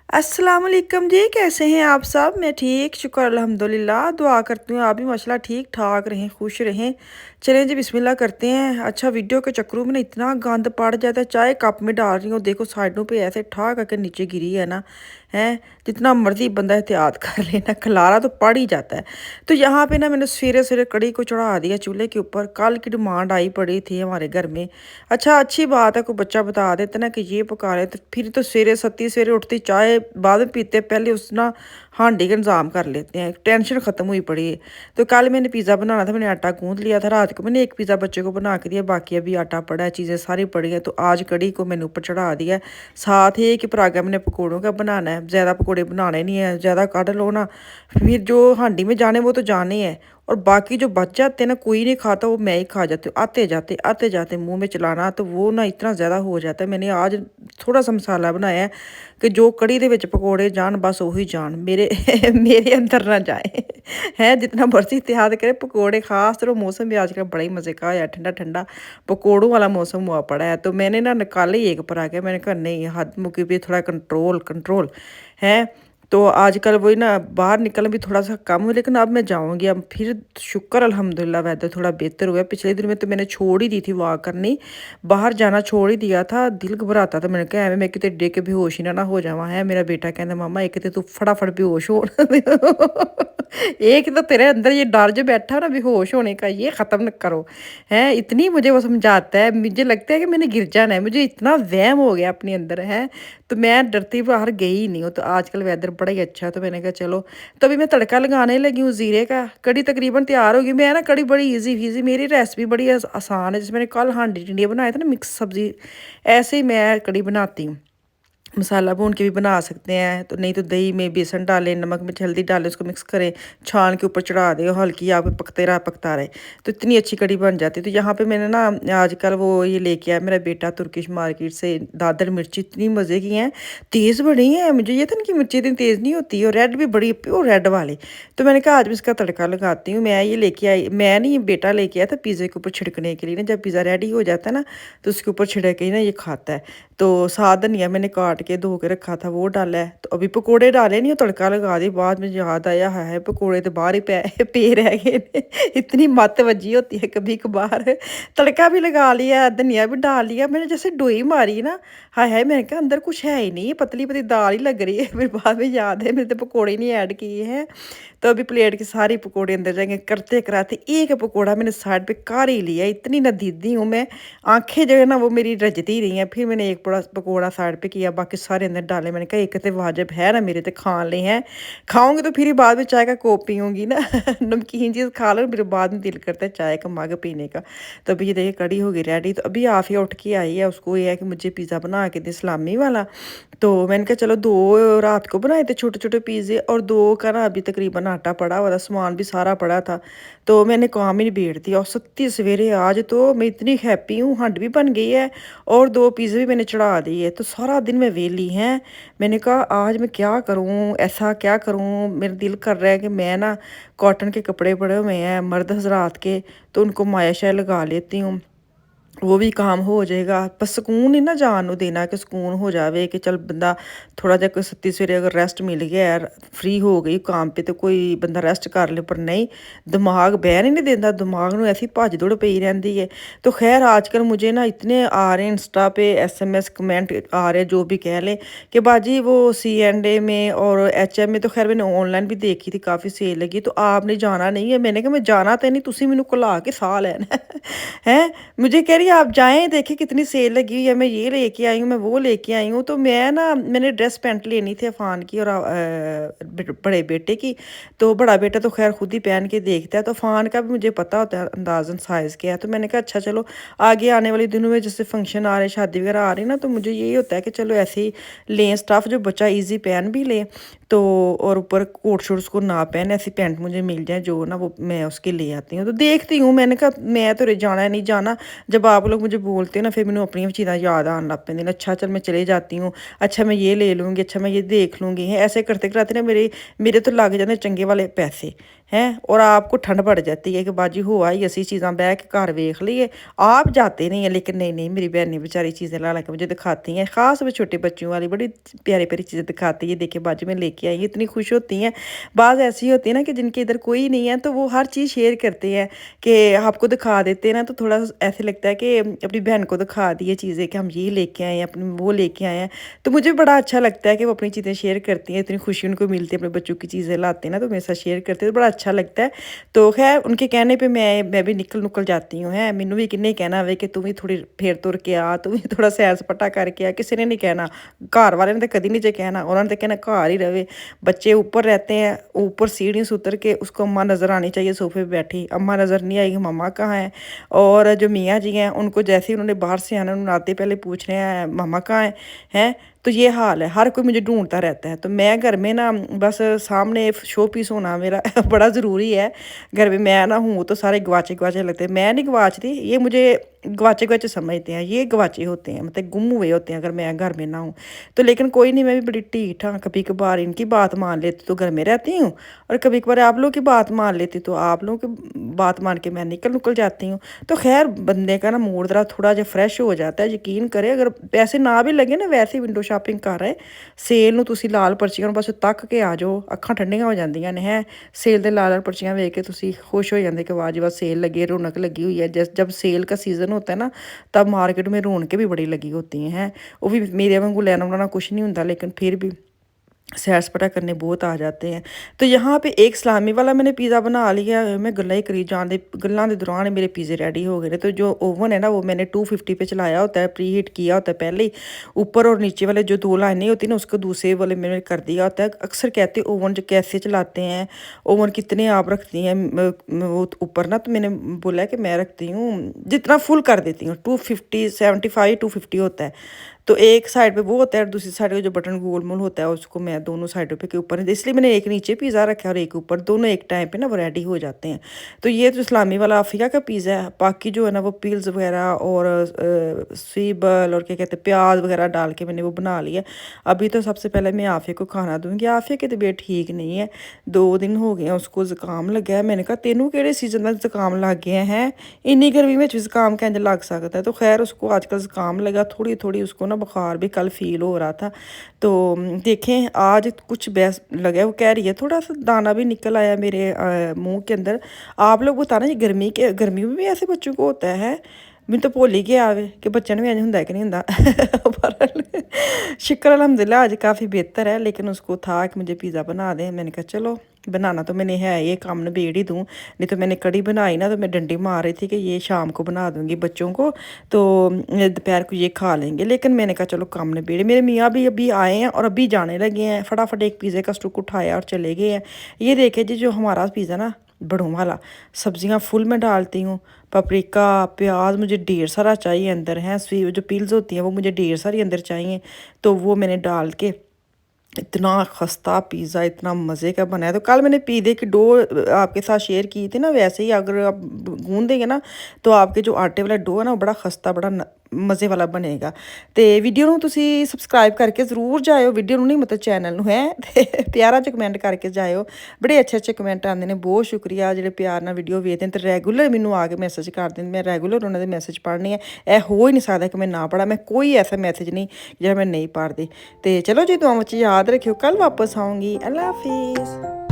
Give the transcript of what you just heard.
अस्सलाम वालेकुम जी, कैसे हैं आप सब? मैं ठीक, शुक्र अल्हम्दुलिल्लाह। दुआ करती हूँ आप भी माशाल्लाह ठीक-ठाक रहें, खुश रहें। चलें जी बिस्मिल्लाह करते हैं। अच्छा, वीडियो के चक्करों में ना इतना गंद पड़ जाता है, चाय कप में डाल रही हूँ, देखो साइडों पे ऐसे ठा करके नीचे गिरी है ना, हैं? जितना मर्ज़ी बंदा एहतियात कर ले ना, खलारा तो पड़ ही जाता है। तो यहाँ पे ना मैंने सवेरे-सवेरे कढ़ी को चढ़ा दिया चूल्हे के ऊपर। कल की डिमांड आई पड़ी थी हमारे घर में। अच्छा, अच्छी बात है, कोई बच्चा बता देता ना कि ये पका रहे, तो फिर तो सवेरे सत्ती सवेरे उठती चाय बाद में पीते, पहले उस ना हांडी का इंतज़ाम कर लेते हैं, टेंशन ख़त्म हुई पड़ी है। तो कल मैंने पिज़्ज़ा बनाना था, मैंने आटा गूँथ लिया था रात को, मैंने एक पिज़्ज़ा बच्चे को बना के दिया, बाकी अभी आटा पड़ा है, चीज़ें सारी पड़ी हैं। तो आज कढ़ी को मैंने ऊपर चढ़ा दिया है। साथ ही एक ही पराठा मैंने पकौड़ों का बनाना है, ज़्यादा पकौड़े बनाने नहीं है, ज़्यादा काढ़ लो ना, फिर जो हांडी में जाने वो तो जाने हैं। और बाकी जो बच जाते हैं ना, कोई नहीं खाता, वो मैं ही खा जाती हूँ। आते जाते मुँह में चलाना, तो वो ना इतना ज़्यादा हो जाता है। मैंने आज थोड़ा सा मसाला बनाया है कि जो कढ़ी दे विच पकौड़े जान, बस ਉਹੀ जान, मेरे मेरे अंदर ना जाए। है जितना मर्ज़ी इत्तेहाद करे, पकौड़े खास तर मौसम भी आजकल बड़ा ही मज़े का है, ठंडा-ठंडा पकौड़ों वाला मौसम हुआ पड़ा है। तो मैंने ना निकाले ही एक पराठा, मैंने कहा नहीं, हद मुकी भी थोड़ा कंट्रोल कंट्रोल है। तो आजकल वही ना, बाहर निकलना भी थोड़ा-सा कम हुआ, लेकिन अब मैं जाऊँगी, अब फिर शुक्र अल्हम्दुलिल्लाह वेदर थोड़ा बेहतर हुआ है। पिछले दिन में तो मैंने छोड़ ही दी थी वॉक करनी, बाहर जाना छोड़ ही दिया था, दिल घबराता था। मैंने कहा एवें मैं किते डिग के बेहोश ही ना हो जावां, है। मेरा बेटा कहंदा मम्मा एक ते तू फटाफट बेहोश हो। एक तो तेरे अंदर ये डर जो बैठा है ना बेहोश होने का, ये ख़त्म करो, हैं। इतनी मुझे वो समझाता है, मुझे लगता है कि मैंने गिर जाना है, मुझे इतना वहम हो गया अपने अंदर, है। तो मैं डरती बाहर गई ही नहीं हूँ। तो आजकल वेदर बड़ा ही अच्छा है, तो मैंने कहा चलो। तो अभी मैं तड़का लगाने लगी हूँ ज़ीरे का, कढ़ी तकरीबन तैयार होगी। मैं ना कढ़ी बड़ी ईज़ी मेरी रेसिपी बड़ी आसान है। जैसे मैंने कल हांडी टिंडे बनाए थे ना, मिक्स सब्ज़ी, ऐसे ही मैं कढ़ी बनाती हूँ। मसाला भून के भी बना सकते हैं, तो नहीं तो दही में बेसन डालें, नमक मिर्च हल्दी डालें, उसको मिक्स करें, छान के ऊपर चढ़ा दें, हल्की आग में पकता रहे, तो इतनी अच्छी कढ़ी बन जाती है। तो यहाँ पे मैंने ना आजकल वो ये लेके आया मेरा बेटा तुर्किश मार्केट से दादर मिर्ची, इतनी मज़े की हैं, तेज़ बड़ी हैं। मुझे ये था ना कि मिर्ची इतनी तेज़ नहीं होती, और रेड भी बड़ी प्योर रेड वाली। तो मैंने कहा आज मैं इसका तड़का लगाती हूँ। मैं ये लेके आई, मैं नहीं, बेटा लेके आया था पिज़्ज़े के ऊपर छिड़कने के लिए ना, जब पिज़्ज़ा रेडी हो जाता है ना, तो उसके ऊपर छिड़क के ना ये खाता है। तो साथ धनिया मैंने काट के धो के रखा था, वो डाला है। तो अभी पकोड़े डाले नहीं, वो तड़का लगा दी। बाद में याद आया, हाय पकोड़े तो बाहर ही पे पे रह गए ने। इतनी मत वजी होती है कभी कभार। तड़का भी लगा लिया, धनिया भी डाल लिया, मैंने जैसे डोई मारी ना, हाय मैंने कहा अंदर कुछ है ही नहीं, पतली पतली दाल ही लग रही है। फिर बाद में याद है मैंने तो पकोड़े नहीं ऐड किए हैं। तो अभी प्लेट के सारे पकोड़े अंदर जाएंगे, करते कराते एक पकोड़ा मैंने साइड पे कर ही लिया। इतनी नदीदी हूँ मैं, आँखें जो है ना वो मेरी रजती रही हैं। फिर मैंने एक बड़ा पकोड़ा साइड पे किया, बाकी सारे अंदर डाले। मैंने कहा एक तो वाजिब है ना मेरे, तो खान ले हैं, खाऊंगी तो फिर ही बाद में चाय का कोप पीऊँगी ना। नमकीन चीज़ खा लो, फिर बाद में दिल करता है चाय का मग पीने का। तो अभी ये देखिए कढ़ी हो गई रेडी। तो अभी आफिया उठ के आई है, उसको ये है कि मुझे पिज़्ज़ा बना के दे सलामी वाला। तो मैंने कहा चलो, 2 रात को बनाए थे छोटे-छोटे पिज़्ज़े, और 2 का ना अभी तकरीबन आटा पड़ा हुआ था, सामान भी सारा पड़ा था। तो मैंने काम ही निबेड़ दिया, और सत्ती सवेरे आज तो मैं इतनी हैप्पी हूँ, हंड भी बन गई है, और 2 पिज़्ज़े भी मैंने चढ़ा दिए। तो सारा दिन मैं वेली हैं। मैंने कहा आज मैं क्या करूँ, ऐसा क्या करूँ? मेरा दिल कर रहा है कि मैं ना कॉटन के कपड़े पड़े हुए हैं मर्द हज़रात के, तो उनको माया-शाया लगा लेती हूँ। वो भी काम हो जाएगा, पर सुकून नहीं ना जान नूं देना, कि सुकून हो जावे कि चल बंदा थोड़ा जिहा कोई सत्ती सवेरे अगर रेस्ट मिल गया यार, फ्री हो गई काम पे, तो कोई बंदा रेस्ट कर ले। पर नहीं, दिमाग बहन ही नहीं देता, दिमाग नूं ऐसी भज दौड़ पई रहंदी है। तो खैर आजकल मुझे ना इतने आ रहे हैं इंस्टा पे एसएमएस कमेंट आ रहे हैं, जो भी कह लें, कि बाजी वो C&A में और HM में, तो खैर मैंने ऑनलाइन भी देखी थी, काफ़ी सेल लगी, तो आपने जाना नहीं है? मैंने कहा मैं जाना तो नहीं, तुसी मैनू घुला के साह लैना है। मुझे कह रही है आप जाएँ, देखिए कितनी सेल लगी हुई है, मैं ये लेके आई हूँ, मैं वो लेके आई हूँ। तो मैं ना, मैंने ड्रेस पैंट लेनी थी अफ़ान की और बड़े बेटे की। तो बड़ा बेटा तो खैर खुद ही पहन के देखता है, तो अफ़ान का भी मुझे पता होता है अंदाज़न साइज़ क्या है। तो मैंने कहा अच्छा चलो, आगे आने वाले दिनों में जैसे फंक्शन आ रहे हैं, शादी वगैरह आ रही है ना, तो मुझे यही होता है कि चलो ऐसे ही लें स्टफ़, जो बच्चा ईज़ी पहन भी ले। तो और ऊपर कोट शोट उसको ना पहने, ऐसी पैंट मुझे मिल जाए जो ना, वो मैं उसके ले आती हूँ। तो देखती हूँ, मैंने कहा मैं तो जाना है नहीं जाना। जब आप लोग मुझे बोलते हो ना, फिर मैंने अपनी चीज़ां याद आन लग पैंदियां, अच्छा चल मैं चले जाती हूँ, अच्छा मैं ये ले लूँगी, अच्छा मैं ये देख लूँगी। ऐसे करते कराते ना मेरे मेरे तो लग जाते चंगे वाले पैसे, हैं और आपको ठंड पड़ जाती है कि बाजी हो आई असी चीज़ां बह के घर वेख लीए आप जाते नहीं हैं लेकिन नहीं मेरी बहन ने बेचारी चीज़ें ला ला के मुझे दिखाती हैं ख़ास वो छोटे बच्चों वाली बड़ी प्यारी प्यारी चीज़ें दिखाती है देखिए बाजी में लेके आई इतनी खुश होती हैं बाज़ ऐसी होती है ना कि जिनके इधर कोई नहीं है तो वो हर चीज़ शेयर करते हैं कि आपको दिखा देते हैं ना तो थोड़ा ऐसे लगता है कि अपनी बहन को दिखा दी ये चीज़ें कि हम ये लेके आए हैं अपने वो लेके आए हैं तो मुझे बड़ा अच्छा लगता है कि वो अपनी चीज़ें शेयर करती हैं इतनी खुशी उनको मिलती है अपने बच्चों की चीज़ें लाते हैं ना तो मेरे साथ शेयर करते हैं तो बड़ा अच्छा लगता है तो खैर उनके कहने पे मैं भी निकल जाती हूँ है मैनू भी किन्ने कहना वे कि तू भी थोड़ी फेर तुर के आ तू भी थोड़ा सैर सपाटा करके आ किसी ने नहीं कहना घर वाले ने तो कभी नहीं जे कहना उन्होंने तो कहना घर ही रहे बच्चे ऊपर रहते हैं ऊपर सीढ़ी से उतर के उसको अम्मा नज़र आनी चाहिए सोफे पे बैठी अम्मा नज़र नहीं आएगी मम्मा कहाँ है और जो मियाँ जी हैं उनको जैसे ही उन्होंने बाहर से आना उन्होंने आते पहले पूछ रहे हैं मम्मा कहाँ हैं तो ये हाल है हर कोई मुझे ढूंढता रहता है तो मैं घर में ना बस सामने शो पीस होना मेरा बड़ा ज़रूरी है घर में मैं ना हूँ तो सारे गवाचे गवाचे लगते हैं मैं नहीं गवाचती ये मुझे गवाचे गवाचे समझते हैं ये गवाचे होते हैं मतलब गुम हुए होते हैं अगर मैं घर में ना हूँ तो लेकिन कोई नहीं मैं भी बड़ी ढीठ हाँ कभी कभार इनकी बात मान लेती तो घर में रहती हूँ और कभी कभार आप लोग की बात मान लेती तो आप लोगों की बात मान के मैं निकल जाती हूँ तो खैर बंदे का ना मूड जरा थोड़ा जहा फ्रैश हो जाता है यकीन करे अगर पैसे ना भी लगे ना वैसे विंडो शॉपिंग कर रहे ਸੇਲ ਨੂੰ ਤੁਸੀਂ ਲਾਲ ਪਰਚੀਆਂ ਨੂੰ ਬਸ ਤੱਕ ਕੇ ਆ ਜਾਓ ਅੱਖਾਂ ਠੰਡੀਆਂ ਹੋ ਜਾਂਦੀਆਂ ਨੇ ਹੈ ਸੇਲ ਦੇ ਲਾਲ ਪਰਚੀਆਂ ਵੇਖ ਕੇ ਤੁਸੀਂ खुश हो जाते कि वाह जी वाह सेल लगी है रौनक लगी हुई है जब सेल का सीज़न होता है ना तब मार्केट में रौनकें भी बड़ी लगी होती हैं वो भी मेरे वांगू लेना बनाना कुछ नहीं होता लेकिन फिर भी सैर सपाटा करने बहुत आ जाते हैं तो यहाँ पे एक सलामी वाला मैंने पिज़्ज़ा बना लिया मैं गल्ला ही करी जान दे गल्लां दे दौरान मेरे पिज़्ज़े रेडी हो गए तो जो ओवन है ना वो मैंने 250 पे चलाया होता है प्री हीट किया होता है पहले ही ऊपर और नीचे वाले जो दो लाइनें होती हैं ना उसको दूसरे वाले मैंने कर दिया होता है अक्सर कहते हैं ओवन जो कैसे चलाते हैं ओवन कितने आप रखती हैं वो ऊपर ना तो मैंने बोला कि मैं रखती हूँ जितना फुल कर देती हूँ 250 75 250 होता है तो एक साइड पे वो होता है और दूसरी साइड पे जो बटन गोल मोल होता है उसको मैं दोनों साइडों पे के ऊपर इसलिए मैंने एक नीचे पिज़्ज़ा रखा है और एक ऊपर दोनों एक टाइम पे ना वो रेडी हो जाते हैं तो ये तो इस्लामी वाला अफ्रीका का पिज़्ज़ा है बाकी जो है ना वो पील्स वगैरह और सीबल और क्या कहते हैं प्याज वगैरह डाल के मैंने वो बना लिया अभी तो सबसे पहले मैं आफिया को खाना दूँगी आफिया की तबीयत ठीक नहीं है 2 दिन हो गए हैं उसको ज़ुकाम लग गया है मैंने कहा तेनू केड़े सीजन का ज़ुकाम लग गया है इन्नी गर्मी में ज़ुकाम कैंज लग सकता है तो खैर उसको आजकल ज़ुकाम लगा थोड़ी थोड़ी उसको ना बुखार भी कल फील हो रहा था तो देखें आज कुछ बेस लगा वो कह रही है थोड़ा सा दाना भी निकल आया मेरे मुंह के अंदर आप लोग बताना ये गर्मी में भी ऐसे बच्चों को होता है मैं तो भुल ही गया आवे कि बच्चों में इंज होंगे कि नहीं होंगे पर शुक्र अल्हम्दुलिल्लाह आज काफ़ी बेहतर है लेकिन उसको था कि मुझे पिज़्ज़ा बना दें मैंने कहा चलो बनाना तो मैंने है ये काम निबेड़ ही दूँ नहीं तो मैंने कड़ी बनाई ना तो मैं डंडी मार रही थी कि ये शाम को बना दूँगी बच्चों को तो दोपहर को ये खा लेंगे लेकिन मैंने कहा चलो काम निबेड़े मेरे मियाँ भी अभी आए हैं और अभी जाने लगे हैं फटाफट एक पिज़्ज़े का स्टूक उठाया और चले गए हैं ये देखे जी जो हमारा पिज़्ज़ा ना बड़ों वाला सब्जियां फुल में डालती हूँ पपरिका प्याज मुझे ढेर सारा चाहिए अंदर है स्वी जो पील्स होती हैं वो मुझे ढेर सारी अंदर चाहिए तो वो मैंने डाल के इतना खस्ता पिज़्ज़ा इतना मज़े का बनाया तो कल मैंने पिज़्ज़े की डो आपके साथ शेयर की थी ना वैसे ही अगर आप गूंद देंगे ना तो आपके जो आटे वाला डो है ना वो बड़ा खस्ता बड़ा मज़े वाला बनेगा तो वीडियो ਨੂੰ ਤੁਸੀਂ ਸਬਸਕ੍ਰਾਈਬ ਕਰਕੇ ਜ਼ਰੂਰ ਜਾਇਓ ਵੀਡੀਓ ਨੂੰ ਨਹੀਂ ਮਤਲਬ ਚੈਨਲ ਨੂੰ ਹੈ ਤੇ ਪਿਆਰਾ ਜਿਹਾ ਕਮੈਂਟ ਕਰਕੇ ਜਾਇਓ ਬੜੇ ਅੱਛੇ ਕਮੈਂਟ ਆਉਂਦੇ ਨੇ ਬਹੁਤ ਸ਼ੁਕਰੀਆ ਜਿਹੜੇ ਪਿਆਰ ਨਾਲ ਵੀਡੀਓ ਵੇਖਦੇ ਨੇ ਤੇ ਰੈਗੂਲਰ ਮੈਨੂੰ ਆ ਕੇ ਮੈਸੇਜ ਕਰਦੇ ਨੇ ਮੈਂ ਰੈਗੂਲਰ ਉਹਨਾਂ ਦੇ ਮੈਸੇਜ ਪੜ੍ਹਨੀ ਹੈ ਇਹ ਹੋ ਹੀ ਨਹੀਂ ਸਕਦਾ ਕਿ ਮੈਂ ਨਾ ਪੜ੍ਹਾਂ ਮੈਂ ਕੋਈ ਐਸਾ ਮੈਸੇਜ ਨਹੀਂ ਜਿਹੜਾ ਮੈਂ ਨਹੀਂ ਪੜ੍ਹਦੀ ਤੇ ਚਲੋ ਜੀ ਦੁਆਵਾਂ 'ਚ ਯਾਦ ਰੱਖਿਓ ਕੱਲ ਵਾਪਸ ਆਉਂਗੀ ਅੱਲਾ ਹਾਫਿਜ਼